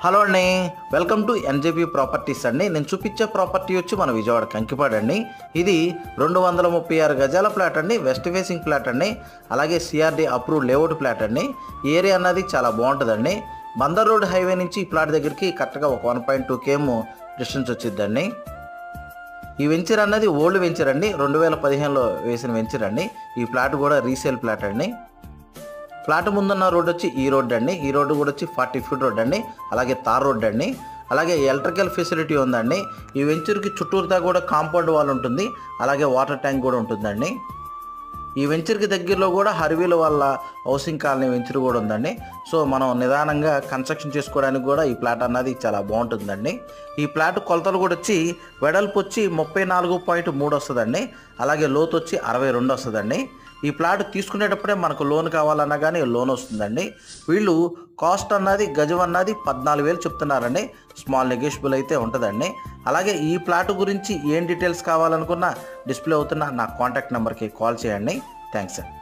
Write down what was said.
Hello అండి, welcome to NJP properties అండి. నేను చూపించే ప్రాపర్టీ వచ్చి మన విజయవాడ కంకిపాడు అండి. ఇది 236 గజాల ఫ్లాట్ అండి, వెస్ట్ ఫేసింగ్ ఫ్లాట్ అండి. అలాగే సిఆర్డి అప్రూవ్డ్ లేఅవుట్ ఫ్లాట్ అండి. ఈ ఏరియా అన్నది చాలా బాగుంటుందండి. బందర్ రోడ్ హైవే నుంచి ఈ ఫ్లాట్ దగ్గరికి కరెక్ట్గా ఒక 1.2 km డిస్టెన్స్ వచ్చిద్దండి. ఈ వెంచర్ అన్నది ఓల్డ్ వెంచర్ అండి, 2015లో వేసిన వెంచర్ అండి. ఈ ఫ్లాట్ కూడా రీసేల్ ఫ్లాట్ అండి. ఫ్లాట్ ముందున్న రోడ్ వచ్చి ఈ రోడ్ అండి. ఈ రోడ్డు కూడా వచ్చి 40 ఫీట్ రోడ్ అండి. అలాగే తార్ రోడ్ అండి. అలాగే ఎలక్ట్రికల్ ఫెసిలిటీ ఉందండి. ఈ వెంచర్కి చుట్టూరుతా కూడా కాంపౌండ్ వాల్ ఉంటుంది. అలాగే వాటర్ ట్యాంక్ కూడా ఉంటుందండి. ఈ వెంచర్కి దగ్గరలో కూడా హర్వీల వాళ్ళ హౌసింగ్ కాలనీ వెంచర్ కూడా ఉందండి. సో మనం నిదానంగా కన్స్ట్రక్షన్ చేసుకోవడానికి కూడా ఈ ప్లాట్ అన్నది చాలా బాగుంటుందండి. ఈ ప్లాట్ కొలతలు కూడా వచ్చి వెడల్పు వచ్చి 34.3 వస్తుందండి. అలాగే లోతు వచ్చి 62 వస్తుందండి. ఈ ప్లాట్ తీసుకునేటప్పుడే మనకు లోన్ కావాలన్నా కానీ లోన్ వస్తుందండి. వీళ్ళు కాస్ట్ అన్నది గజం అన్నది 14,000 చెప్తున్నారండి. స్మాల్ నెగోషియబుల్ అయితే ఉంటుందండి. అలాగే ఈ ప్లాట్ గురించి ఏం డీటెయిల్స్ కావాలనుకున్నా డిస్ప్లే అవుతున్న నా కాంటాక్ట్ నెంబర్కి కాల్ చేయండి. థ్యాంక్స్ అండి.